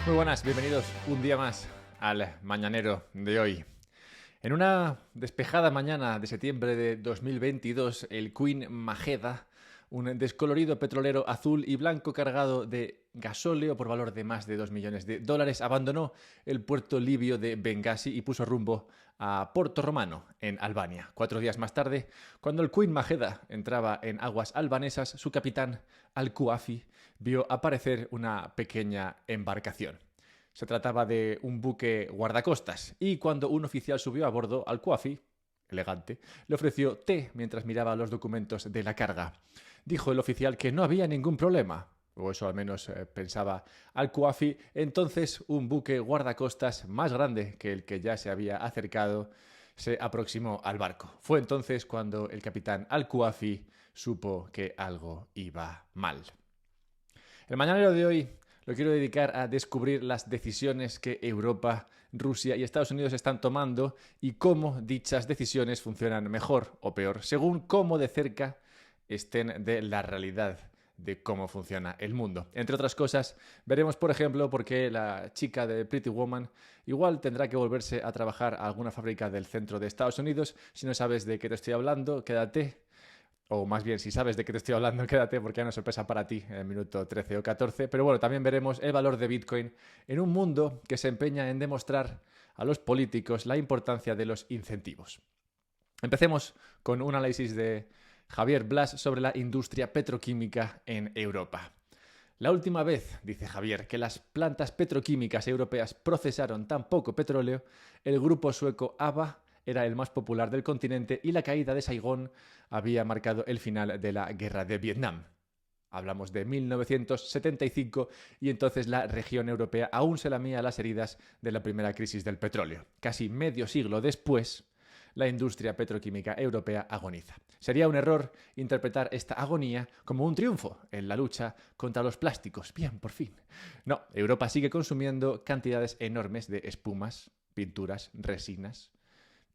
Muy buenas, bienvenidos un día más al Mañanero de hoy. En una despejada mañana de septiembre de 2022, el Queen Majeda, un descolorido petrolero azul y blanco cargado de gasóleo por valor de más de 2 millones de dólares, abandonó el puerto libio de Bengasi y puso rumbo a Porto Romano, en Albania. 4 días más tarde, cuando el Queen Majeda entraba en aguas albanesas, su capitán, Al-Kuafi, vio aparecer una pequeña embarcación. Se trataba de un buque guardacostas y cuando un oficial subió a bordo, Al-Kuafi, elegante, le ofreció té mientras miraba los documentos de la carga. Dijo el oficial que no había ningún problema, o eso al menos pensaba Al-Kuafi. Entonces un buque guardacostas más grande que el que ya se había acercado se aproximó al barco. Fue entonces cuando el capitán Al-Kuafi supo que algo iba mal. El mañanero de hoy lo quiero dedicar a descubrir las decisiones que Europa, Rusia y Estados Unidos están tomando y cómo dichas decisiones funcionan mejor o peor, según cómo de cerca estén de la realidad de cómo funciona el mundo. Entre otras cosas, veremos, por ejemplo, por qué la chica de Pretty Woman igual tendrá que volverse a trabajar a alguna fábrica del centro de Estados Unidos. Si no sabes de qué te estoy hablando, quédate. O más bien, si sabes de qué te estoy hablando, quédate porque hay una sorpresa para ti en el minuto 13 o 14. Pero bueno, también veremos el valor de Bitcoin en un mundo que se empeña en demostrar a los políticos la importancia de los incentivos. Empecemos con un análisis de Javier Blas sobre la industria petroquímica en Europa. La última vez, dice Javier, que las plantas petroquímicas europeas procesaron tan poco petróleo, el grupo sueco ABBA era el más popular del continente y la caída de Saigón había marcado el final de la guerra de Vietnam. Hablamos de 1975 y entonces la región europea aún se lamía las heridas de la primera crisis del petróleo. Casi medio siglo después, la industria petroquímica europea agoniza. Sería un error interpretar esta agonía como un triunfo en la lucha contra los plásticos. Bien, por fin. No, Europa sigue consumiendo cantidades enormes de espumas, pinturas, resinas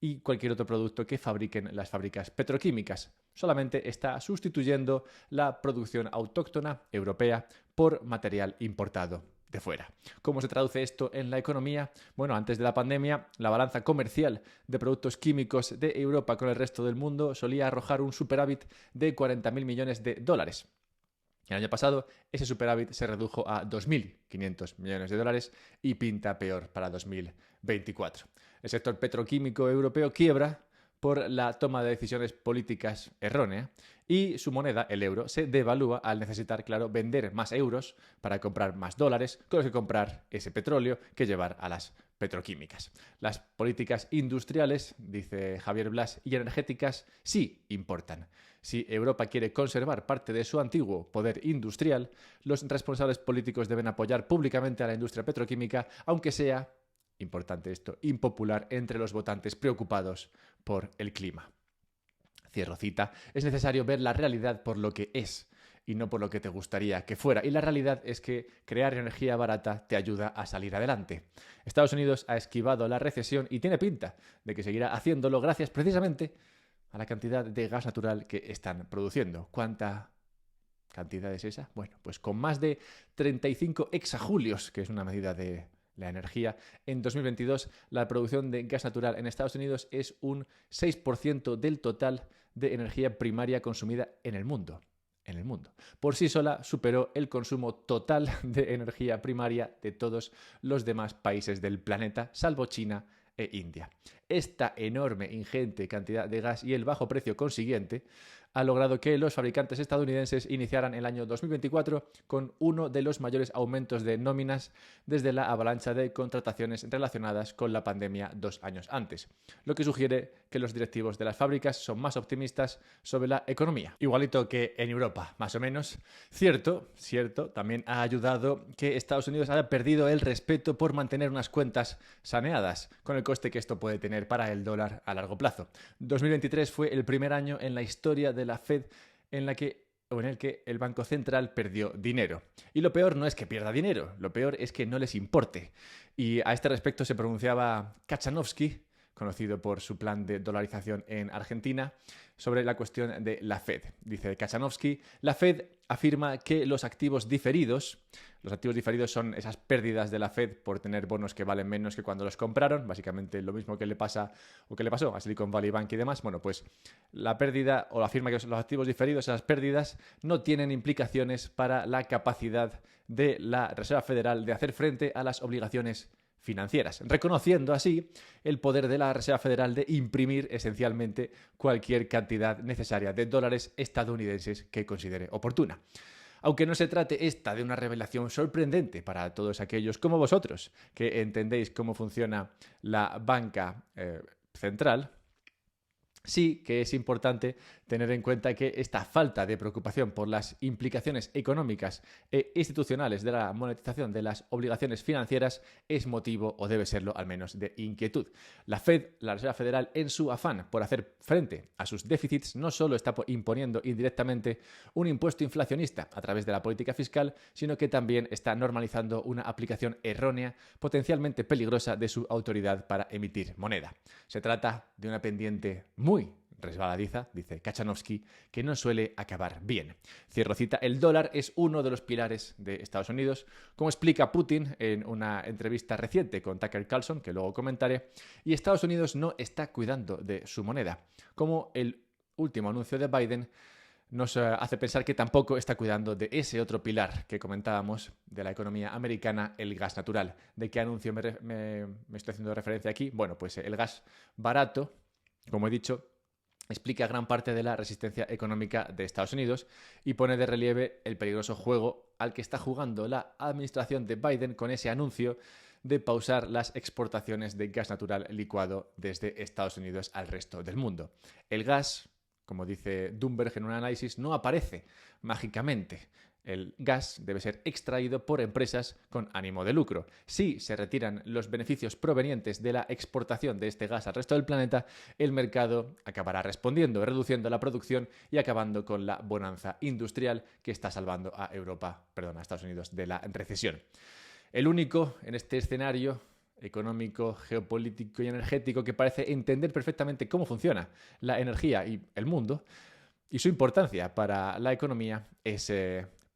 y cualquier otro producto que fabriquen las fábricas petroquímicas. Solamente está sustituyendo la producción autóctona europea por material importado de fuera. ¿Cómo se traduce esto en la economía? Bueno, antes de la pandemia, la balanza comercial de productos químicos de Europa con el resto del mundo solía arrojar un superávit de 40.000 millones de dólares. El año pasado, ese superávit se redujo a 2.500 millones de dólares y pinta peor para 2024. El sector petroquímico europeo quiebra por la toma de decisiones políticas errónea y su moneda, el euro, se devalúa al necesitar, claro, vender más euros para comprar más dólares con los que comprar ese petróleo que llevar a las petroquímicas. Las políticas industriales, dice Javier Blas, y energéticas sí importan. Si Europa quiere conservar parte de su antiguo poder industrial, los responsables políticos deben apoyar públicamente a la industria petroquímica, aunque sea, importante esto, impopular entre los votantes preocupados por el clima. Cierro cita. Es necesario ver la realidad por lo que es y no por lo que te gustaría que fuera. Y la realidad es que crear energía barata te ayuda a salir adelante. Estados Unidos ha esquivado la recesión y tiene pinta de que seguirá haciéndolo gracias precisamente a la cantidad de gas natural que están produciendo. ¿Cuánta cantidad es esa? Bueno, pues con más de 35 exajulios, que es una medida de la energía, en 2022 la producción de gas natural en Estados Unidos es un 6% del total de energía primaria consumida en el mundo. Por sí sola superó el consumo total de energía primaria de todos los demás países del planeta, salvo China e India. Esta enorme, ingente cantidad de gas y el bajo precio consiguiente ha logrado que los fabricantes estadounidenses iniciaran el año 2024 con uno de los mayores aumentos de nóminas desde la avalancha de contrataciones relacionadas con la pandemia 2 años antes, lo que sugiere que los directivos de las fábricas son más optimistas sobre la economía. Igualito que en Europa, más o menos. Cierto, también ha ayudado que Estados Unidos haya perdido el respeto por mantener unas cuentas saneadas, con el coste que esto puede tener para el dólar a largo plazo. 2023 fue el primer año en la historia de la Fed en el que el Banco Central perdió dinero. Y lo peor no es que pierda dinero, lo peor es que no les importe. Y a este respecto se pronunciaba Kachanovsky, conocido por su plan de dolarización en Argentina, sobre la cuestión de la Fed. Dice Kachanowski, la Fed afirma que los activos diferidos son esas pérdidas de la Fed por tener bonos que valen menos que cuando los compraron, básicamente lo mismo que le pasó a Silicon Valley Bank y demás. Bueno, pues la pérdida, o afirma que los activos diferidos, esas pérdidas, no tienen implicaciones para la capacidad de la Reserva Federal de hacer frente a las obligaciones financieras, reconociendo así el poder de la Reserva Federal de imprimir esencialmente cualquier cantidad necesaria de dólares estadounidenses que considere oportuna. Aunque no se trate esta de una revelación sorprendente para todos aquellos como vosotros que entendéis cómo funciona la banca central, sí que es importante tener en cuenta que esta falta de preocupación por las implicaciones económicas e institucionales de la monetización de las obligaciones financieras es motivo, o debe serlo al menos, de inquietud. La Fed, la Reserva Federal, en su afán por hacer frente a sus déficits, no solo está imponiendo indirectamente un impuesto inflacionista a través de la política fiscal, sino que también está normalizando una aplicación errónea, potencialmente peligrosa, de su autoridad para emitir moneda. Se trata de una pendiente muy resbaladiza, dice Kachanowski, que no suele acabar bien. Cierro cita, el dólar es uno de los pilares de Estados Unidos, como explica Putin en una entrevista reciente con Tucker Carlson, que luego comentaré, y Estados Unidos no está cuidando de su moneda, como el último anuncio de Biden nos hace pensar que tampoco está cuidando de ese otro pilar que comentábamos de la economía americana, el gas natural. ¿De qué anuncio me estoy haciendo referencia aquí? Bueno, pues el gas barato, como he dicho, explica gran parte de la resistencia económica de Estados Unidos y pone de relieve el peligroso juego al que está jugando la administración de Biden con ese anuncio de pausar las exportaciones de gas natural licuado desde Estados Unidos al resto del mundo. El gas, como dice Bloomberg en un análisis, no aparece mágicamente. El gas debe ser extraído por empresas con ánimo de lucro. Si se retiran los beneficios provenientes de la exportación de este gas al resto del planeta, el mercado acabará respondiendo, reduciendo la producción y acabando con la bonanza industrial que está salvando a Estados Unidos de la recesión. El único en este escenario económico, geopolítico y energético que parece entender perfectamente cómo funciona la energía y el mundo y su importancia para la economía es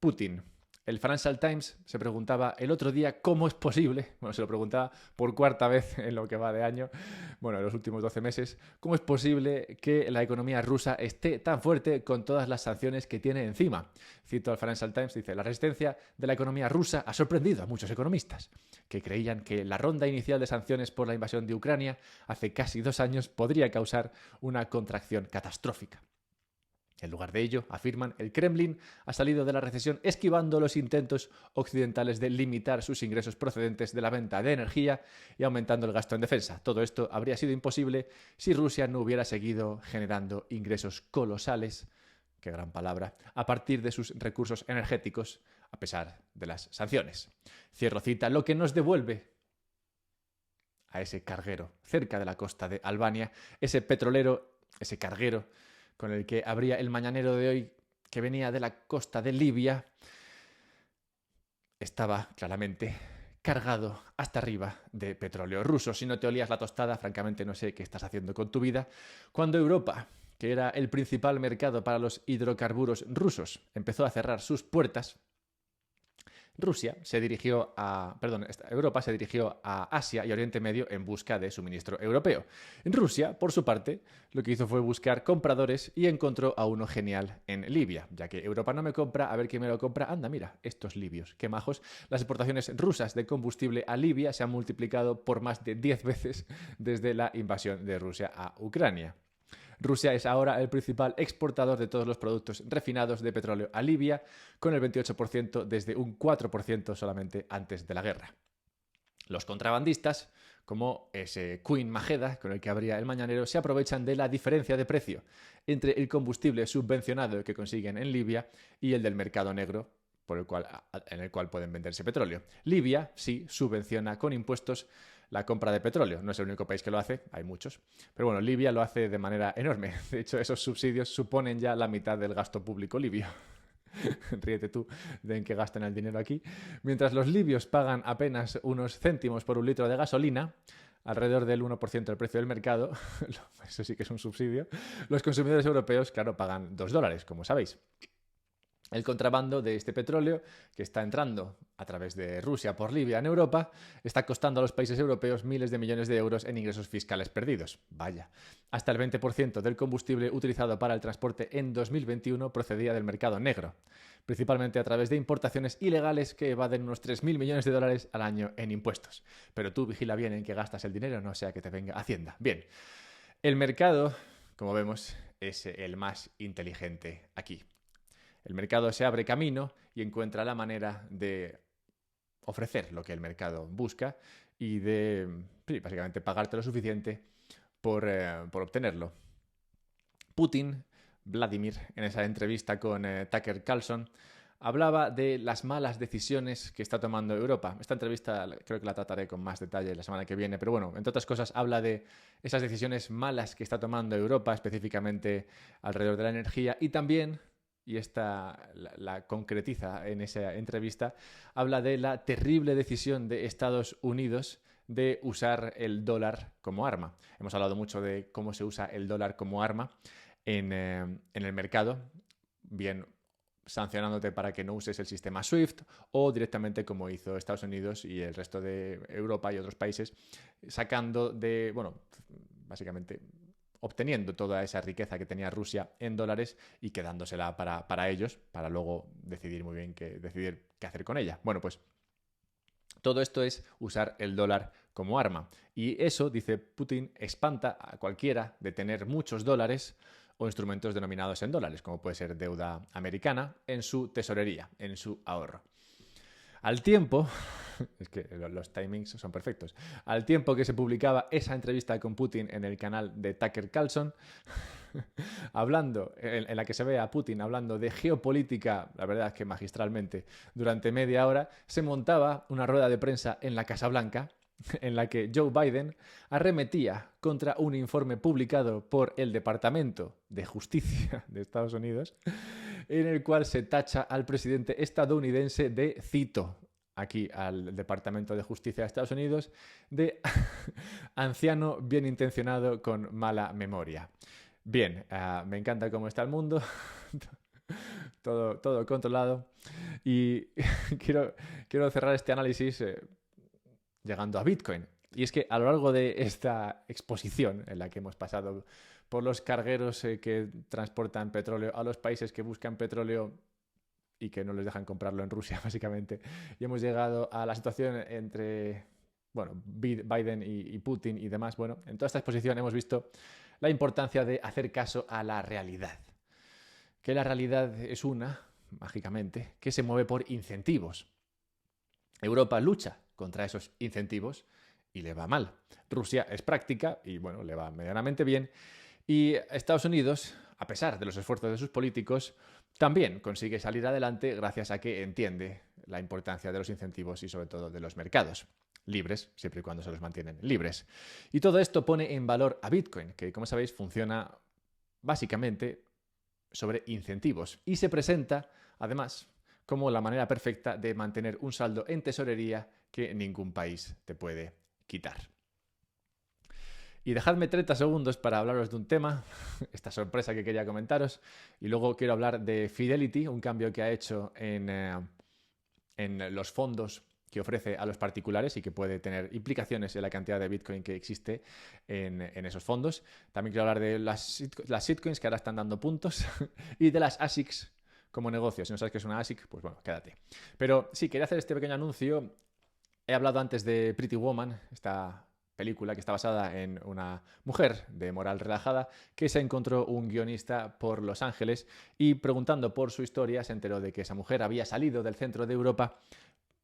Putin. El Financial Times se preguntaba el otro día cómo es posible, se lo preguntaba por cuarta vez en lo que va de año, en los últimos 12 meses, cómo es posible que la economía rusa esté tan fuerte con todas las sanciones que tiene encima. Cito al Financial Times, dice, la resistencia de la economía rusa ha sorprendido a muchos economistas, que creían que la ronda inicial de sanciones por la invasión de Ucrania hace casi 2 años podría causar una contracción catastrófica. En lugar de ello, afirman, el Kremlin ha salido de la recesión esquivando los intentos occidentales de limitar sus ingresos procedentes de la venta de energía y aumentando el gasto en defensa. Todo esto habría sido imposible si Rusia no hubiera seguido generando ingresos colosales, qué gran palabra, a partir de sus recursos energéticos, a pesar de las sanciones. Cierro cita, lo que nos devuelve a ese carguero cerca de la costa de Albania, ese petrolero, ese carguero, con el que abría el mañanero de hoy, que venía de la costa de Libia, estaba claramente cargado hasta arriba de petróleo ruso. Si no te olías la tostada, francamente no sé qué estás haciendo con tu vida. Cuando Europa, que era el principal mercado para los hidrocarburos rusos, empezó a cerrar sus puertas, Europa se dirigió a Asia y Oriente Medio en busca de suministro europeo. En Rusia, por su parte, lo que hizo fue buscar compradores y encontró a uno genial en Libia. Ya que Europa no me compra, a ver quién me lo compra. Anda, mira, estos libios, qué majos. Las exportaciones rusas de combustible a Libia se han multiplicado por más de 10 veces desde la invasión de Rusia a Ucrania. Rusia es ahora el principal exportador de todos los productos refinados de petróleo a Libia, con el 28% desde un 4% solamente antes de la guerra. Los contrabandistas, como ese Queen Majeda con el que abría el mañanero, se aprovechan de la diferencia de precio entre el combustible subvencionado que consiguen en Libia y el del mercado negro, en el cual pueden venderse petróleo. Libia sí subvenciona con impuestos la compra de petróleo. No es el único país que lo hace, hay muchos. Pero bueno, Libia lo hace de manera enorme. De hecho, esos subsidios suponen ya la mitad del gasto público libio. Ríete tú de en qué gastan el dinero aquí. Mientras los libios pagan apenas unos céntimos por un litro de gasolina, alrededor del 1% del precio del mercado, eso sí que es un subsidio, los consumidores europeos, claro, pagan $2, como sabéis. El contrabando de este petróleo, que está entrando a través de Rusia por Libia en Europa, está costando a los países europeos miles de millones de euros en ingresos fiscales perdidos. Vaya. Hasta el 20% del combustible utilizado para el transporte en 2021 procedía del mercado negro, principalmente a través de importaciones ilegales que evaden unos 3.000 millones de dólares al año en impuestos. Pero tú vigila bien en qué gastas el dinero, no sea que te venga Hacienda. Bien, el mercado, como vemos, es el más inteligente aquí. El mercado se abre camino y encuentra la manera de ofrecer lo que el mercado busca y de, sí, básicamente, pagarte lo suficiente por obtenerlo. Vladimir, en esa entrevista con Tucker Carlson, hablaba de las malas decisiones que está tomando Europa. Esta entrevista creo que la trataré con más detalle la semana que viene, pero bueno, entre otras cosas habla de esas decisiones malas que está tomando Europa, específicamente alrededor de la energía, y también, y esta la concretiza en esa entrevista, habla de la terrible decisión de Estados Unidos de usar el dólar como arma. Hemos hablado mucho de cómo se usa el dólar como arma en el mercado, bien sancionándote para que no uses el sistema SWIFT o directamente como hizo Estados Unidos y el resto de Europa y otros países, sacando de, bueno, básicamente obteniendo toda esa riqueza que tenía Rusia en dólares y quedándosela para ellos, para luego decidir muy bien decidir qué hacer con ella. Bueno, pues todo esto es usar el dólar como arma. Y eso, dice Putin, espanta a cualquiera de tener muchos dólares o instrumentos denominados en dólares, como puede ser deuda americana, en su tesorería, en su ahorro. Al tiempo, es que los timings son perfectos, al tiempo que se publicaba esa entrevista con Putin en el canal de Tucker Carlson, hablando, en la que se ve a Putin hablando de geopolítica, la verdad es que magistralmente, durante media hora, se montaba una rueda de prensa en la Casa Blanca, en la que Joe Biden arremetía contra un informe publicado por el Departamento de Justicia de Estados Unidos, en el cual se tacha al presidente estadounidense de, cito aquí al Departamento de Justicia de Estados Unidos, de anciano bien intencionado con mala memoria. Bien, me encanta cómo está el mundo, todo controlado, y quiero cerrar este análisis llegando a Bitcoin. Y es que a lo largo de esta exposición en la que hemos pasado por los cargueros que transportan petróleo a los países que buscan petróleo y que no les dejan comprarlo en Rusia, básicamente, y hemos llegado a la situación entre, bueno, Biden y Putin y demás, bueno, en toda esta exposición hemos visto la importancia de hacer caso a la realidad. Que la realidad es una, mágicamente, que se mueve por incentivos. Europa lucha contra esos incentivos y le va mal. Rusia es práctica y, bueno, le va medianamente bien. Y Estados Unidos, a pesar de los esfuerzos de sus políticos, también consigue salir adelante gracias a que entiende la importancia de los incentivos y sobre todo de los mercados libres, siempre y cuando se los mantienen libres. Y todo esto pone en valor a Bitcoin, que, como sabéis, funciona básicamente sobre incentivos y se presenta, además, como la manera perfecta de mantener un saldo en tesorería que ningún país te puede quitar. Y dejadme 30 segundos para hablaros de un tema, esta sorpresa que quería comentaros, y luego quiero hablar de Fidelity, un cambio que ha hecho en los fondos que ofrece a los particulares y que puede tener implicaciones en la cantidad de Bitcoin que existe en esos fondos. También quiero hablar de las shitcoins que ahora están dando puntos y de las ASICs como negocio. Si no sabes qué es una ASIC, pues bueno, quédate. Pero sí, quería hacer este pequeño anuncio. He hablado antes de Pretty Woman, esta película que está basada en una mujer de moral relajada que se encontró un guionista por Los Ángeles y preguntando por su historia se enteró de que esa mujer había salido del centro de Europa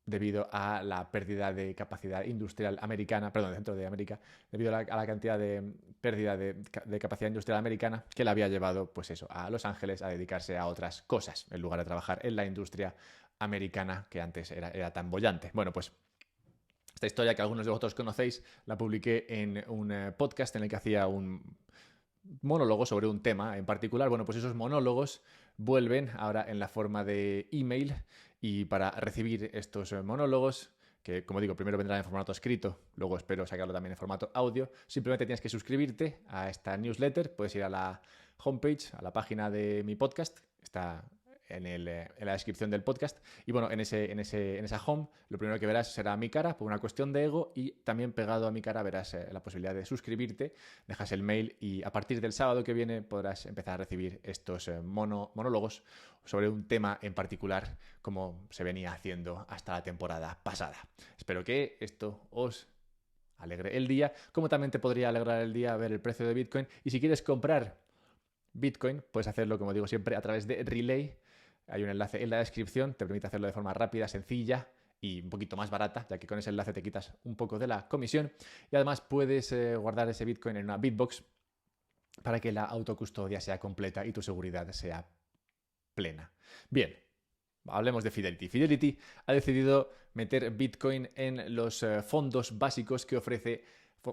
debido a la pérdida de capacidad industrial americana, perdón, del centro de América, debido a la cantidad de pérdida de capacidad industrial americana que la había llevado, pues eso, a Los Ángeles a dedicarse a otras cosas, en lugar de trabajar en la industria americana que antes era tan boyante. Bueno, pues esta historia que algunos de vosotros conocéis la publiqué en un podcast en el que hacía un monólogo sobre un tema en particular. Bueno, pues esos monólogos vuelven ahora en la forma de email y para recibir estos monólogos que como digo, primero vendrá en formato escrito, luego espero sacarlo también en formato audio. Simplemente tienes que suscribirte a esta newsletter, puedes ir a la homepage, a la página de mi podcast, está en la descripción del podcast. Y bueno, en esa home, lo primero que verás será mi cara, por una cuestión de ego, y también pegado a mi cara verás la posibilidad de suscribirte, dejas el mail y a partir del sábado que viene podrás empezar a recibir estos monólogos sobre un tema en particular, como se venía haciendo hasta la temporada pasada. Espero que esto os alegre el día, como también te podría alegrar el día ver el precio de Bitcoin. Y si quieres comprar Bitcoin, puedes hacerlo, como digo siempre, a través de Relay. Hay un enlace en la descripción, te permite hacerlo de forma rápida, sencilla y un poquito más barata, ya que con ese enlace te quitas un poco de la comisión. Y además puedes guardar ese Bitcoin en una Bitbox para que la autocustodia sea completa y tu seguridad sea plena. Bien, hablemos de Fidelity. Fidelity ha decidido meter Bitcoin en los fondos básicos que ofrece,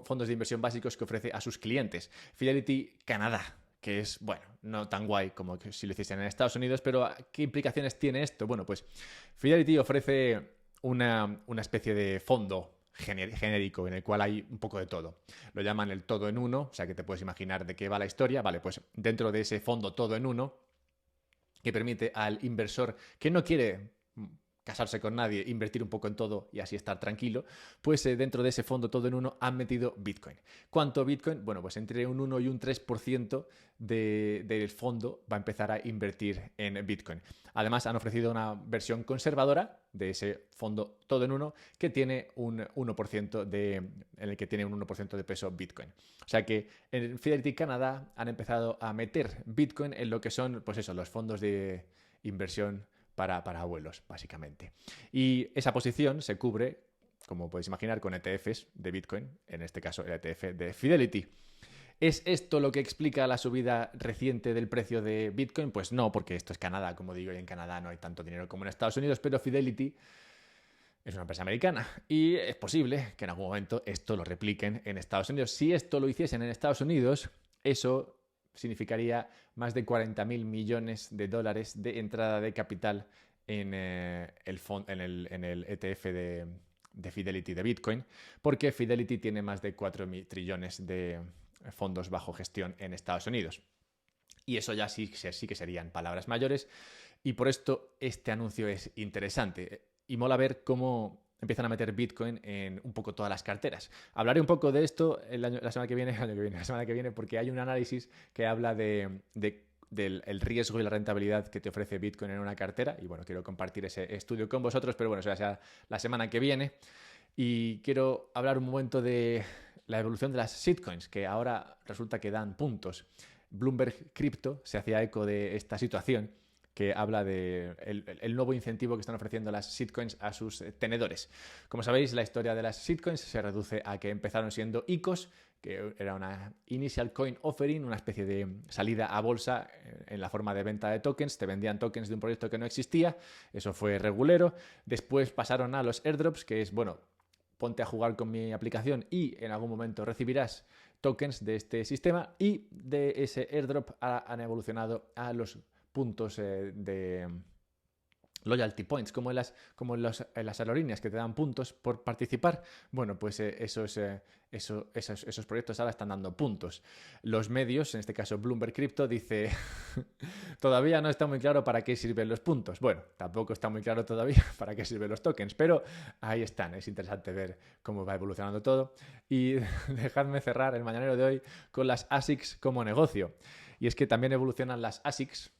fondos de inversión básicos que ofrece a sus clientes. Fidelity Canadá, que es, bueno, no tan guay como que si lo hiciesen en Estados Unidos, pero ¿qué implicaciones tiene esto? Bueno, pues Fidelity ofrece una especie de fondo genérico en el cual hay un poco de todo. Lo llaman el todo en uno, o sea que te puedes imaginar de qué va la historia. Vale, pues dentro de ese fondo todo en uno, que permite al inversor que no quiere casarse con nadie, invertir un poco en todo y así estar tranquilo, pues dentro de ese fondo todo en uno han metido Bitcoin. ¿Cuánto Bitcoin? Bueno, pues entre un 1 y un 3% del fondo va a empezar a invertir en Bitcoin. Además, han ofrecido una versión conservadora de ese fondo todo en uno que tiene un 1% en el que tiene un 1% de peso Bitcoin. O sea que en Fidelity Canadá han empezado a meter Bitcoin en lo que son, pues eso, los fondos de inversión para abuelos, básicamente. Y esa posición se cubre, como podéis imaginar, con ETFs de Bitcoin, en este caso el ETF de Fidelity. ¿Es esto lo que explica la subida reciente del precio de Bitcoin? Pues no, porque esto es Canadá, como digo, y en Canadá no hay tanto dinero como en Estados Unidos, pero Fidelity es una empresa americana y es posible que en algún momento esto lo repliquen en Estados Unidos. Si esto lo hiciesen en Estados Unidos, eso significaría más de 40.000 millones de dólares de entrada de capital en el ETF de Fidelity de Bitcoin, porque Fidelity tiene más de 4.000 trillones de fondos bajo gestión en Estados Unidos. Y eso ya sí que serían palabras mayores, y por esto este anuncio es interesante. Y mola ver cómo empiezan a meter Bitcoin en un poco todas las carteras. Hablaré un poco de esto la semana que viene, porque hay un análisis que habla del riesgo y la rentabilidad que te ofrece Bitcoin en una cartera. Y bueno, quiero compartir ese estudio con vosotros, pero bueno, eso será la semana que viene. Y quiero hablar un momento de la evolución de las shitcoins, que ahora resulta que dan puntos. Bloomberg Crypto se hacía eco de esta situación, que habla de el nuevo incentivo que están ofreciendo las shitcoins a sus tenedores. Como sabéis, la historia de las shitcoins se reduce a que empezaron siendo ICOs, que era una Initial Coin Offering, una especie de salida a bolsa en la forma de venta de tokens. Te vendían tokens de un proyecto que no existía, eso fue regulero. Después pasaron a los airdrops, que es, bueno, ponte a jugar con mi aplicación y en algún momento recibirás tokens de este sistema, y de ese airdrop han evolucionado a los puntos de loyalty points, como en las aerolíneas que te dan puntos por participar. Bueno, pues esos proyectos ahora están dando puntos. Los medios, en este caso Bloomberg Crypto, dice todavía no está muy claro para qué sirven los puntos. Bueno, tampoco está muy claro todavía para qué sirven los tokens, pero ahí están. Es interesante ver cómo va evolucionando todo. Y dejadme cerrar el mañanero de hoy con las ASICs como negocio. Y es que también evolucionan las ASICs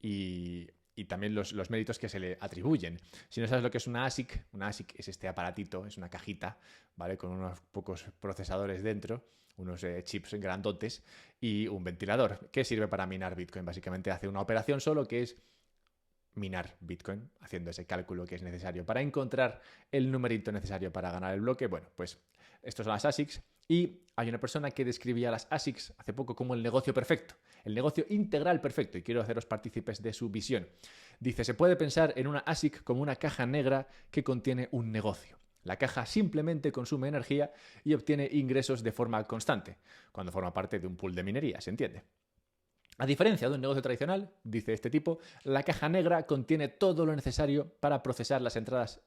y también los méritos que se le atribuyen. Si no sabes lo que es una ASIC es este aparatito, es una cajita, ¿vale? Con unos pocos procesadores dentro, unos chips grandotes y un ventilador que sirve para minar Bitcoin. Básicamente hace una operación solo, que es minar Bitcoin, haciendo ese cálculo que es necesario para encontrar el numerito necesario para ganar el bloque. Bueno, pues estos son las ASICs. Y hay una persona que describía las ASICs hace poco como el negocio perfecto, el negocio integral perfecto, y quiero haceros partícipes de su visión. Dice, se puede pensar en una ASIC como una caja negra que contiene un negocio. La caja simplemente consume energía y obtiene ingresos de forma constante, cuando forma parte de un pool de minería, ¿se entiende? A diferencia de un negocio tradicional, dice este tipo, la caja negra contiene todo lo necesario para procesar las entradas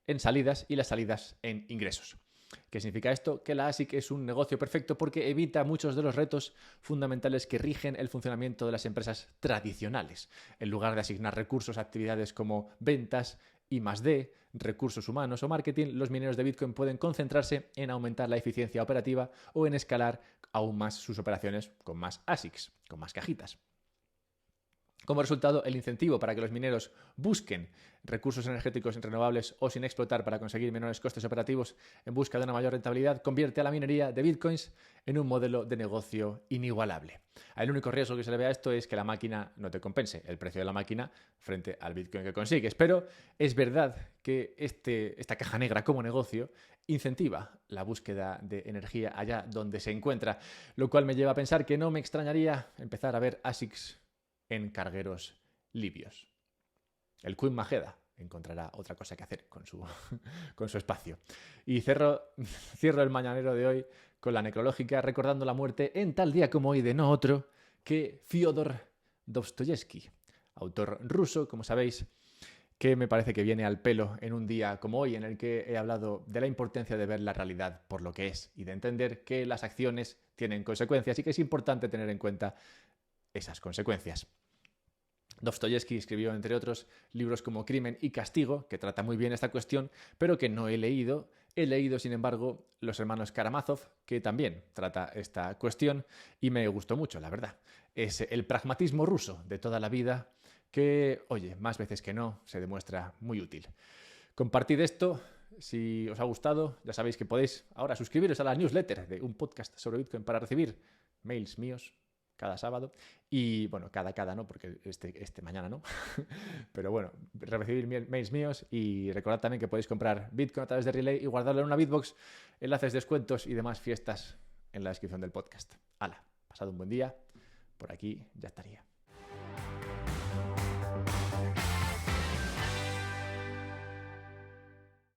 en salidas y las salidas en ingresos. ¿Qué significa esto? Que la ASIC es un negocio perfecto porque evita muchos de los retos fundamentales que rigen el funcionamiento de las empresas tradicionales. En lugar de asignar recursos a actividades como ventas, I+D, recursos humanos o marketing, los mineros de Bitcoin pueden concentrarse en aumentar la eficiencia operativa o en escalar aún más sus operaciones con más ASICs, con más cajitas. Como resultado, el incentivo para que los mineros busquen recursos energéticos renovables o sin explotar para conseguir menores costes operativos en busca de una mayor rentabilidad convierte a la minería de bitcoins en un modelo de negocio inigualable. El único riesgo que se le ve a esto es que la máquina no te compense el precio de la máquina frente al bitcoin que consigues. Pero es verdad que esta caja negra como negocio incentiva la búsqueda de energía allá donde se encuentra, lo cual me lleva a pensar que no me extrañaría empezar a ver ASICs en cargueros libios. El Queen Majeda encontrará otra cosa que hacer con su espacio. Y cierro el mañanero de hoy con la necrológica recordando la muerte en tal día como hoy de no otro que Fyodor Dostoyevsky, autor ruso, como sabéis, que me parece que viene al pelo en un día como hoy en el que he hablado de la importancia de ver la realidad por lo que es y de entender que las acciones tienen consecuencias y que es importante tener en cuenta esas consecuencias. Dostoyevsky escribió, entre otros, libros como Crimen y Castigo, que trata muy bien esta cuestión, pero que no he leído. He leído, sin embargo, Los hermanos Karamazov, que también trata esta cuestión, y me gustó mucho, la verdad. Es el pragmatismo ruso de toda la vida que, oye, más veces que no, se demuestra muy útil. Compartid esto. Si os ha gustado, ya sabéis que podéis ahora suscribiros a la newsletter de un podcast sobre Bitcoin para recibir mails míos cada sábado y, bueno, cada no, porque este mañana no, pero bueno, recibir mails míos y recordad también que podéis comprar Bitcoin a través de Relay y guardarlo en una Bitbox, enlaces, descuentos y demás fiestas en la descripción del podcast. Hala, pasad un buen día, por aquí ya estaría.